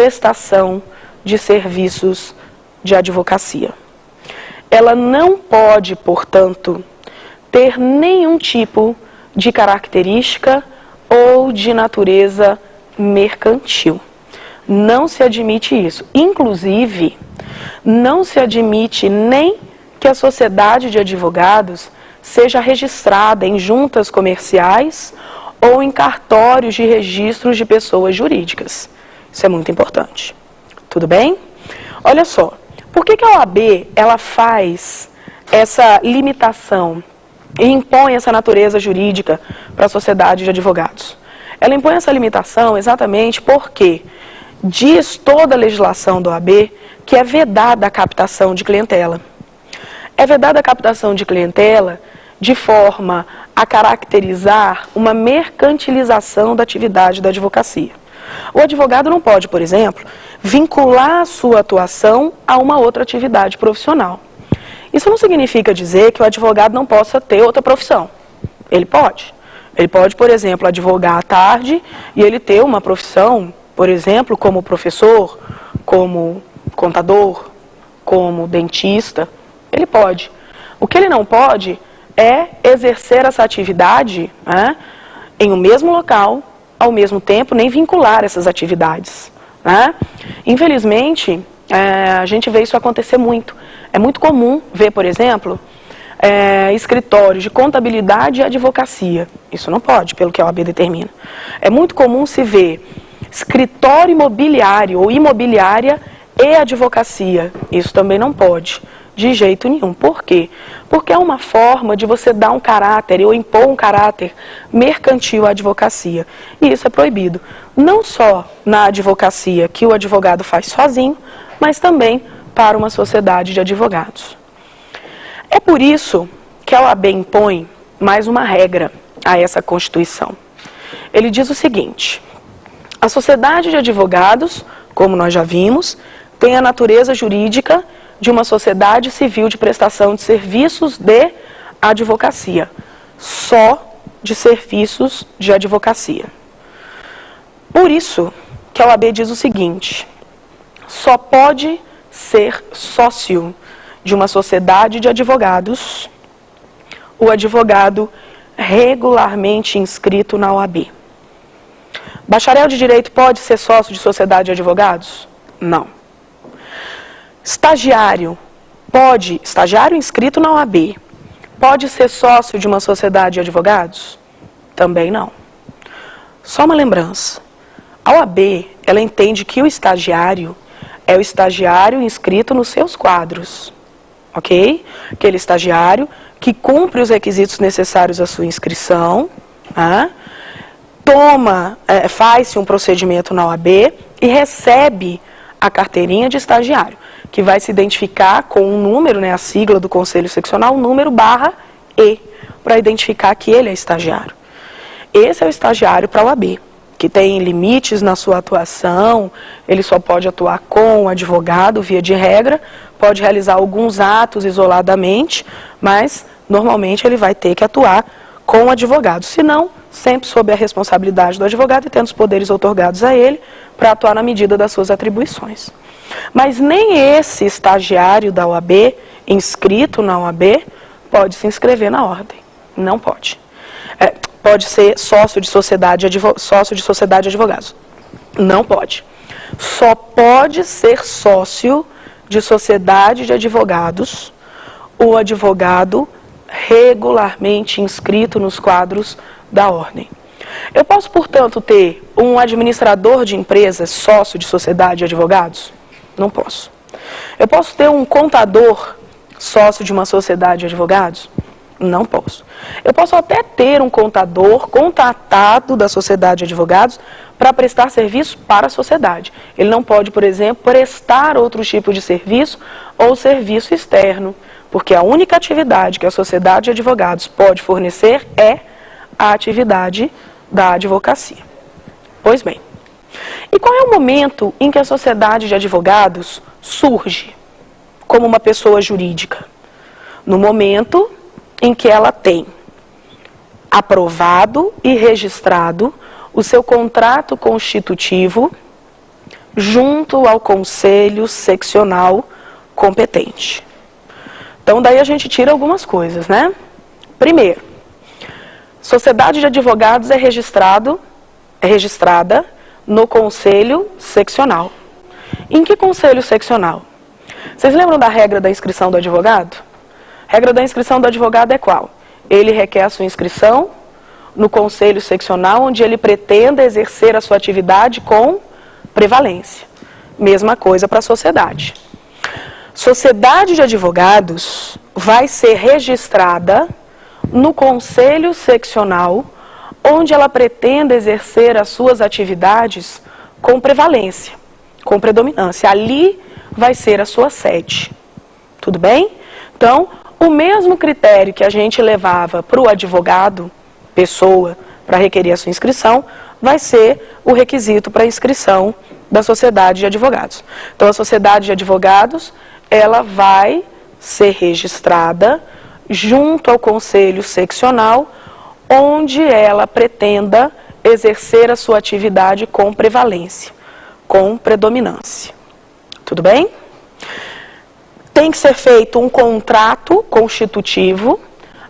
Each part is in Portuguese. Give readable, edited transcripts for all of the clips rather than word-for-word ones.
prestação de serviços de advocacia. Ela não pode, portanto, ter nenhum tipo de característica ou de natureza mercantil. Não se admite isso. Inclusive, não se admite nem que a sociedade de advogados seja registrada em juntas comerciais ou em cartórios de registros de pessoas jurídicas. Isso é muito importante. Tudo bem? Olha só, por que a OAB ela faz essa limitação e impõe essa natureza jurídica para a sociedade de advogados? Ela impõe essa limitação exatamente porque diz toda a legislação da OAB que é vedada a captação de clientela. É vedada a captação de clientela de forma a caracterizar uma mercantilização da atividade da advocacia. O advogado não pode, por exemplo, vincular a sua atuação a uma outra atividade profissional. Isso não significa dizer que o advogado não possa ter outra profissão. Ele pode. Ele pode, por exemplo, advogar à tarde e ele ter uma profissão, por exemplo, como professor, como contador, como dentista. Ele pode. O que ele não pode é exercer essa atividade, né, em um mesmo local, ao mesmo tempo, nem vincular essas atividades. Né? Infelizmente, a gente vê isso acontecer muito. É muito comum ver, por exemplo, escritórios de contabilidade e advocacia. Isso não pode, pelo que a OAB determina. É muito comum se ver escritório imobiliário ou imobiliária e advocacia. Isso também não pode, de jeito nenhum. Por quê? Porque é uma forma de você dar um caráter ou impor um caráter mercantil à advocacia. E isso é proibido. Não só na advocacia, que o advogado faz sozinho, mas também para uma sociedade de advogados. É por isso que a OAB impõe mais uma regra a essa Constituição. Ele diz o seguinte: a sociedade de advogados, como nós já vimos, tem a natureza jurídica de uma sociedade civil de prestação de serviços de advocacia. Só de serviços de advocacia. Por isso que a OAB diz o seguinte: só pode ser sócio de uma sociedade de advogados o advogado regularmente inscrito na OAB. Bacharel de Direito pode ser sócio de sociedade de advogados? Não. Estagiário inscrito na OAB, pode ser sócio de uma sociedade de advogados? Também não. Só uma lembrança. A OAB, ela entende que o estagiário é o estagiário inscrito nos seus quadros, ok? Aquele estagiário que cumpre os requisitos necessários à sua inscrição, faz-se um procedimento na OAB e recebe a carteirinha de estagiário, que vai se identificar com um número, a sigla do Conselho Seccional, o número /E, para identificar que ele é estagiário. Esse é o estagiário para a OAB, que tem limites na sua atuação, ele só pode atuar com o advogado, via de regra, pode realizar alguns atos isoladamente, mas normalmente ele vai ter que atuar com o advogado, senão sempre sob a responsabilidade do advogado e tendo os poderes outorgados a ele para atuar na medida das suas atribuições. Mas nem esse estagiário da OAB, inscrito na OAB, pode se inscrever na ordem. Não pode. Pode ser sócio de sociedade de advogados. Não pode. Só pode ser sócio de sociedade de advogados o advogado regularmente inscrito nos quadros da ordem. Eu posso, portanto, ter um administrador de empresas sócio de sociedade de advogados? Não posso. Eu posso ter um contador sócio de uma sociedade de advogados? Não posso. Eu posso até ter um contador contratado da sociedade de advogados para prestar serviço para a sociedade. Ele não pode, por exemplo, prestar outro tipo de serviço ou serviço externo, porque a única atividade que a sociedade de advogados pode fornecer é a atividade da advocacia. Pois bem, e qual é o momento em que a sociedade de advogados surge como uma pessoa jurídica? No momento em que ela tem aprovado e registrado o seu contrato constitutivo junto ao conselho seccional competente. Então, daí a gente tira algumas coisas, né? Primeiro, sociedade de advogados é registrada no conselho seccional. Em que conselho seccional? Vocês lembram da regra da inscrição do advogado? A regra da inscrição do advogado é qual? Ele requer a sua inscrição no conselho seccional, onde ele pretenda exercer a sua atividade com prevalência. Mesma coisa para a sociedade. Sociedade de advogados vai ser registrada no conselho seccional, onde ela pretenda exercer as suas atividades com prevalência, com predominância. Ali vai ser a sua sede. Tudo bem? Então, o mesmo critério que a gente levava para o advogado, pessoa, para requerer a sua inscrição, vai ser o requisito para a inscrição da sociedade de advogados. Então, a sociedade de advogados, ela vai ser registrada junto ao conselho seccional, onde ela pretenda exercer a sua atividade com prevalência, com predominância. Tudo bem? Tem que ser feito um contrato constitutivo.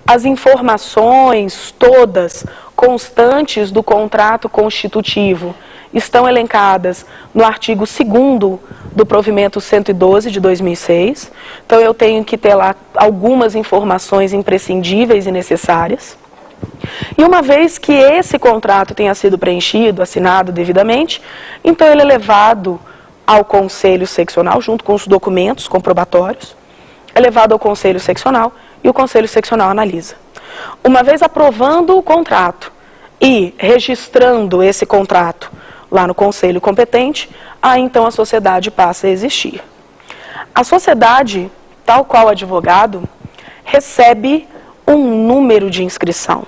As informações todas constantes do contrato constitutivo estão elencadas no artigo 2º do provimento 112 de 2006. Então, eu tenho que ter lá algumas informações imprescindíveis e necessárias. E uma vez que esse contrato tenha sido preenchido, assinado devidamente, então ele é levado ao conselho seccional, junto com os documentos comprobatórios, é levado ao conselho seccional e o conselho seccional analisa. Uma vez aprovando o contrato e registrando esse contrato lá no conselho competente, aí então a sociedade passa a existir. A sociedade, tal qual advogado, recebe um número de inscrição.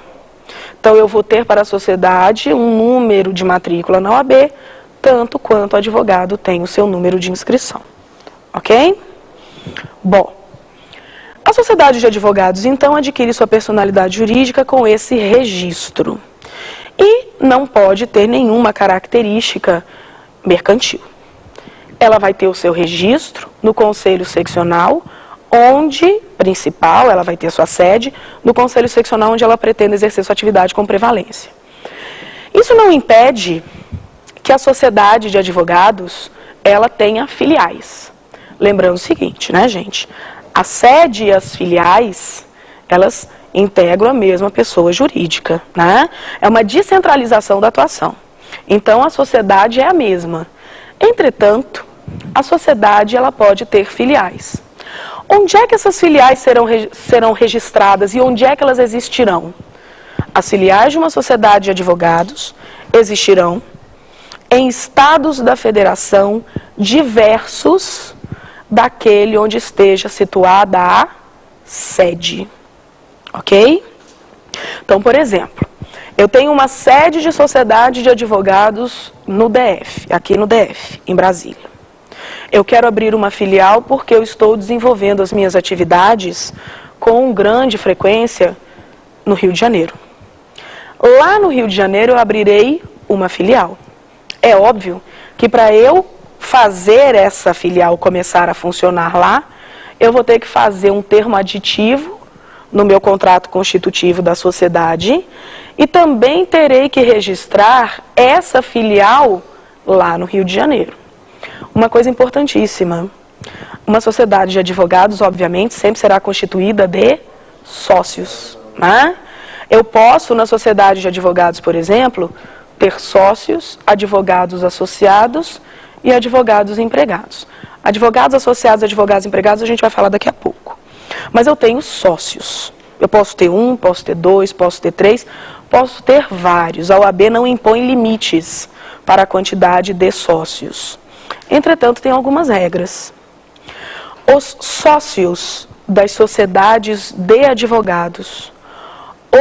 Então, eu vou ter para a sociedade um número de matrícula na OAB, tanto quanto o advogado tem o seu número de inscrição. Ok? Bom, a sociedade de advogados, então, adquire sua personalidade jurídica com esse registro. E não pode ter nenhuma característica mercantil. Ela vai ter o seu registro no conselho seccional, onde, principal, ela vai ter sua sede, no conselho seccional onde ela pretende exercer sua atividade com prevalência. Isso não impede que a sociedade de advogados, ela tenha filiais. Lembrando o seguinte, né, gente? A sede e as filiais, elas integram a mesma pessoa jurídica, né? É uma descentralização da atuação. Então, a sociedade é a mesma. Entretanto, a sociedade, ela pode ter filiais. Onde é que essas filiais serão registradas e onde é que elas existirão? As filiais de uma sociedade de advogados existirão em estados da federação diversos daquele onde esteja situada a sede. Ok? Então, por exemplo, eu tenho uma sede de sociedade de advogados no DF, aqui no DF, em Brasília. Eu quero abrir uma filial porque eu estou desenvolvendo as minhas atividades com grande frequência no Rio de Janeiro. Lá no Rio de Janeiro eu abrirei uma filial. É óbvio que para eu fazer essa filial começar a funcionar lá, eu vou ter que fazer um termo aditivo no meu contrato constitutivo da sociedade e também terei que registrar essa filial lá no Rio de Janeiro. Uma coisa importantíssima, uma sociedade de advogados, obviamente, sempre será constituída de sócios, né? Eu posso, na sociedade de advogados, por exemplo, ter sócios, advogados associados e advogados empregados. Advogados associados, advogados empregados, a gente vai falar daqui a pouco. Mas eu tenho sócios. Eu posso ter um, posso ter dois, posso ter três, posso ter vários. A OAB não impõe limites para a quantidade de sócios. Entretanto, tem algumas regras. Os sócios das sociedades de advogados,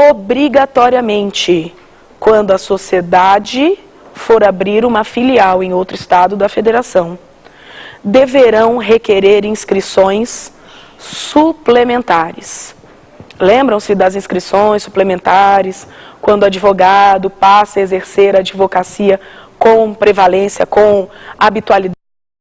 obrigatoriamente, quando a sociedade for abrir uma filial em outro estado da federação, deverão requerer inscrições suplementares. Lembram-se das inscrições suplementares, quando o advogado passa a exercer a advocacia com prevalência, com habitualidade